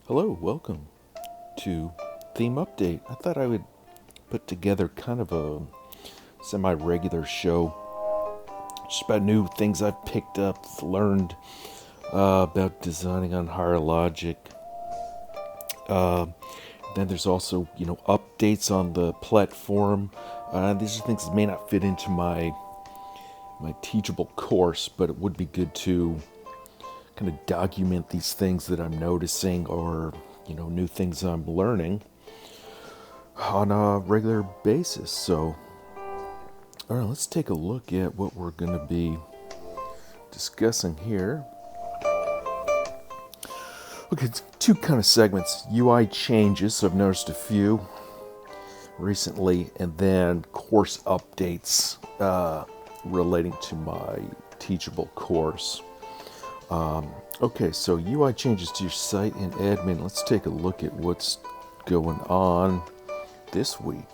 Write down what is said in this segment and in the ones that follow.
Hello, welcome to Theme Update. I thought I would put together kind of a semi-regular show just about new things I've picked up, learned about designing on Higher Logic. Then there's also, updates on the platform. These are things that may not fit into my teachable course, but it would be good to kind of document these things that I'm noticing or, new things I'm learning on a regular basis. So, all right, let's take a look at what we're going to be discussing here. Okay, it's two kind of segments. UI changes, so I've noticed a few recently, and then course updates relating to my teachable course. Okay, so UI changes to your site and admin. Let's take a look at what's going on this week.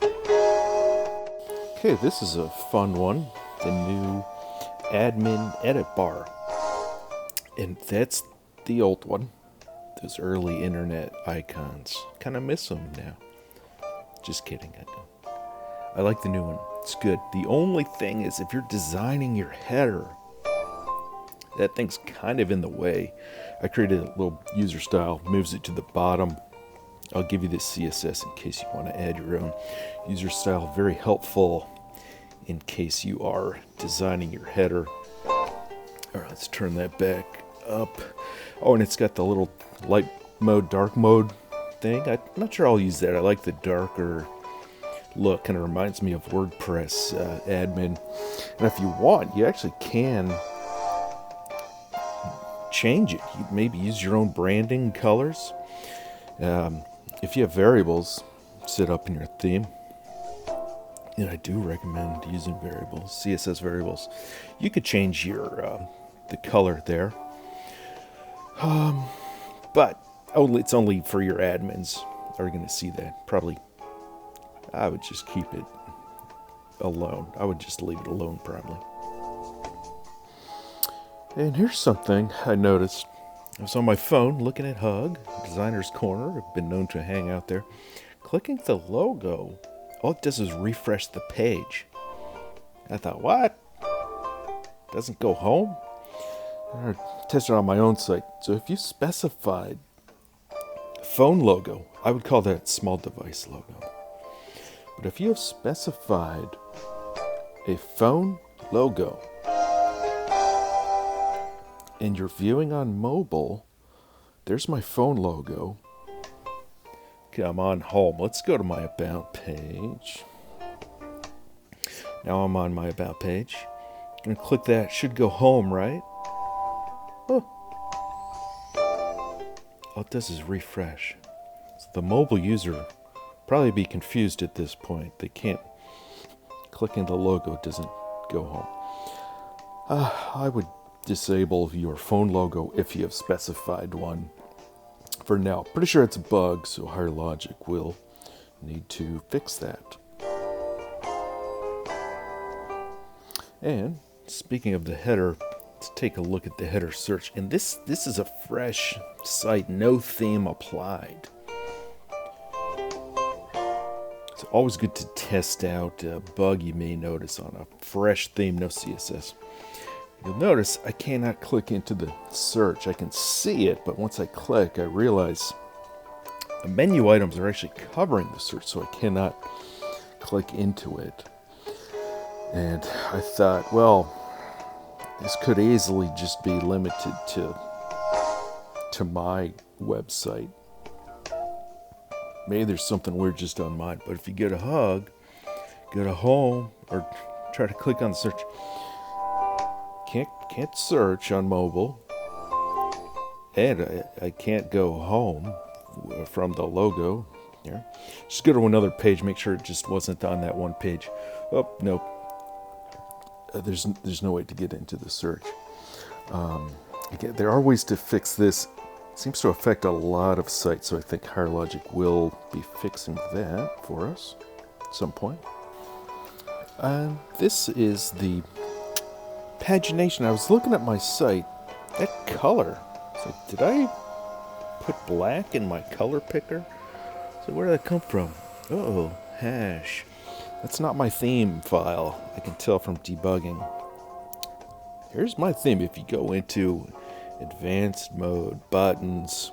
Okay, this is a fun one. The new admin edit bar. And that's the old one. Those early internet icons. Kind of miss them now. Just kidding, I don't. I like the new one. It's good. The only thing is if you're designing your header, that thing's kind of in the way. I created a little user style, moves it to the bottom. I'll give you this CSS in case you want to add your own user style. Very helpful in case you are designing your header. All right, let's turn that back up. Oh, and it's got the little light mode, dark mode thing. I'm not sure I'll use that. I like the darker look. Kind of reminds me of WordPress admin. And if you want, you actually can change it. You maybe use your own branding colors. If you have variables set up in your theme, and I do recommend using variables, CSS variables, you could change your the color there. But it's only for your admins are going to see that. Probably, I would just keep it alone. I would just leave it alone, probably. And here's something I noticed. I was on my phone looking at Hug, Designer's Corner. I've been known to hang out there. Clicking the logo, all it does is refresh the page. I thought, what? Doesn't go home? I tested it on my own site. So if you specified phone logo, I would call that small device logo. But if you have specified a phone logo, and you're viewing on mobile, there's my phone logo. Okay, I'm on home. Let's go to my About page. Now I'm on my About page. I'm going to click that. It should go home, right? Oh. All it does is refresh. So the mobile user probably be confused at this point. They can't. Clicking the logo doesn't go home. I would disable your phone logo if you have specified one for now. Pretty sure it's a bug, so Higher Logic will need to fix that. And speaking of the header, let's take a look at the header search. And this is a fresh site, no theme applied. It's always good to test out a bug you may notice on a fresh theme, no CSS. You'll notice I cannot click into the search. I can see it, but once I click, I realize the menu items are actually covering the search, so I cannot click into it. And I thought, well, this could easily just be limited to my website. Maybe there's something weird just on mine, but if you go to Hug, go to Home, or try to click on the search, can't search on mobile, and I can't go home from the logo here. Just go to another page, make sure it just wasn't on that one page. Oh, nope. There's no way to get into the search. Again, there are ways to fix this. It seems to affect a lot of sites, so I think Higher Logic will be fixing that for us at some point. This is the pagination. I was looking at my site. That color. It's like, did I put black in my color picker? So where did that come from? Oh, hash. That's not my theme file. I can tell from debugging. Here's my theme. If you go into advanced mode, buttons,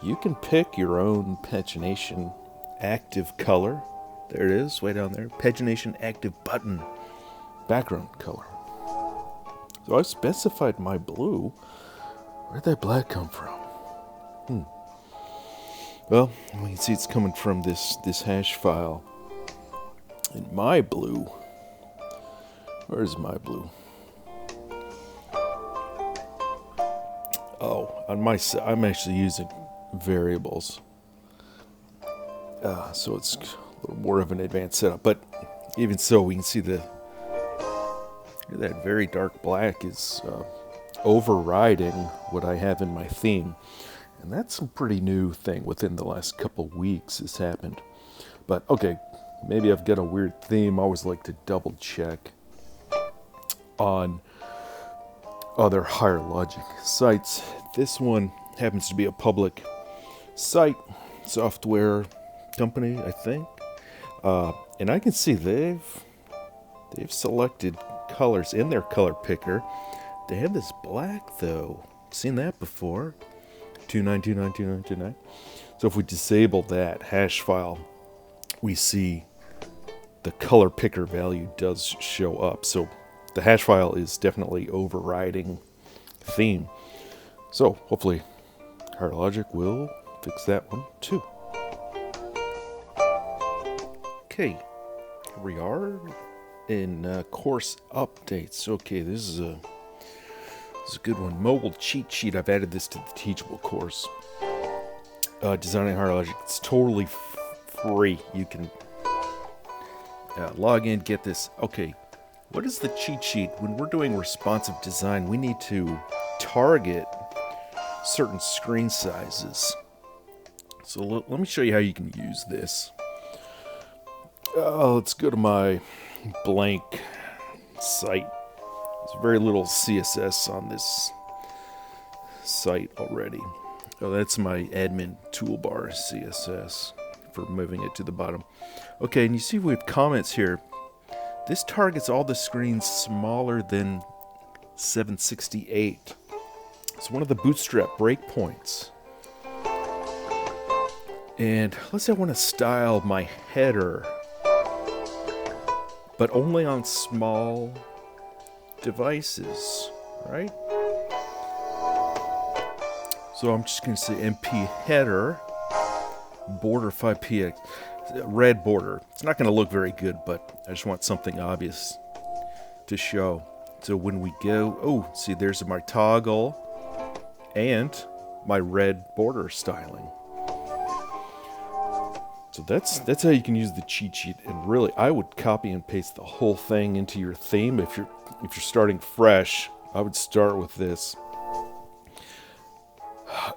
you can pick your own pagination active color. There it is, way down there. Pagination active button. Background color. So I specified my blue. Where'd that black come from? Well, you can see it's coming from this hash file. And my blue. Where's my blue? Oh, on my side, I'm actually using variables. So it's a little more of an advanced setup. But even so, we can see that very dark black is overriding what I have in my theme. And that's a pretty new thing within the last couple weeks has happened. But okay, maybe I've got a weird theme. I always like to double check on other Higher Logic sites. This one happens to be a public site, software company, I think. And I can see they've selected colors in their color picker. They have this black though. Seen that before. 29292929. So if we disable that hash file, we see the color picker value does show up. So the hash file is definitely overriding theme. So hopefully Higher Logic will fix that one too. Okay, here we are in course updates. Okay, this is a good one. Mobile cheat sheet. I've added this to the Teachable course. Designing Higher Logic. It's totally free. You can log in, get this. Okay, what is the cheat sheet? When we're doing responsive design, we need to target certain screen sizes. So let me show you how you can use this. Let's go to my blank site. There's very little CSS on this site already. Oh, that's my admin toolbar CSS for moving it to the bottom. Okay, and you see we have comments here. This targets all the screens smaller than 768. It's one of the Bootstrap breakpoints. And let's say I want to style my header, but only on small devices, right? So I'm just going to say MP header border 5px, red border. It's not going to look very good, but I just want something obvious to show. So when we go, oh, see, there's my toggle and my red border styling. So that's how you can use the cheat sheet. And really, I would copy and paste the whole thing into your theme. If you're starting fresh, I would start with this.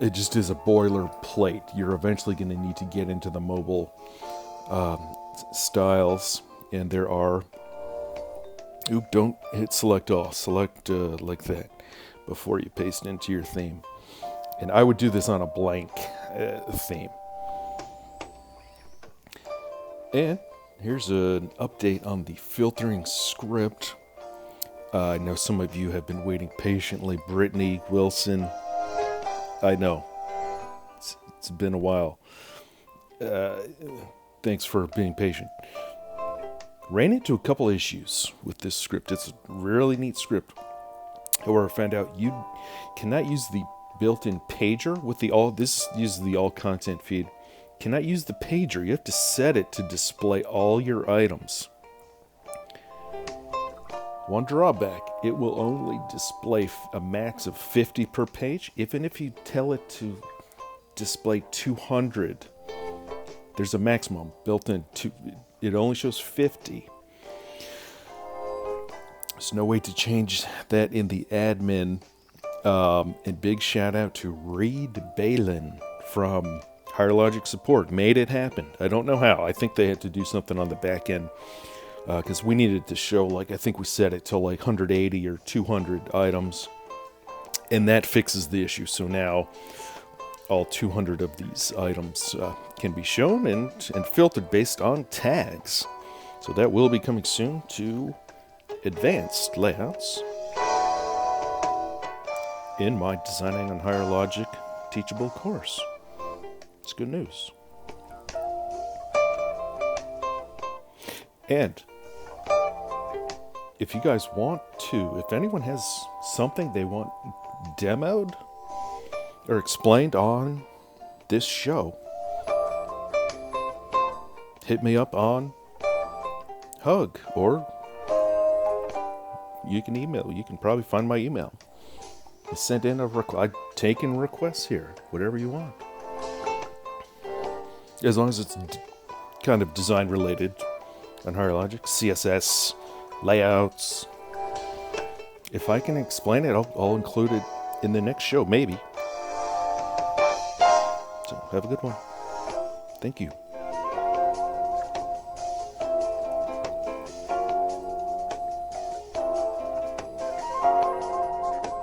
It just is a boilerplate. You're eventually going to need to get into the mobile styles, and there are. Oop! Don't hit select all. Select like that before you paste it into your theme. And I would do this on a blank theme. And here's an update on the filtering script. I know some of you have been waiting patiently. Brittany, Wilson, I know. It's been a while. Thanks for being patient. Ran into a couple issues with this script. It's a really neat script. However, I found out you cannot use the built-in pager with the all. This uses the all content feed. Cannot use the pager. You have to set it to display all your items. One drawback, it will only display a max of 50 per page. Even if you tell it to display 200, there's a maximum built in. It only shows 50. There's no way to change that in the admin. And big shout out to Reed Balin from Higher Logic support. Made it happen. I don't know how. I think they had to do something on the back end. Because we needed to show, like, I think we set it to like 180 or 200 items. And that fixes the issue. So now all 200 of these items can be shown and filtered based on tags. So that will be coming soon to advanced layouts in my Designing on Higher Logic teachable course. It's good news. And if you guys want to, if anyone has something they want demoed or explained on this show, hit me up on Hug, or you can email. You can probably find my email. Send in a request. I'm taking requests here, whatever you want. As long as it's kind of design related on Higher Logic, CSS, layouts. If I can explain it, I'll include it in the next show, maybe. So have a good one. Thank you.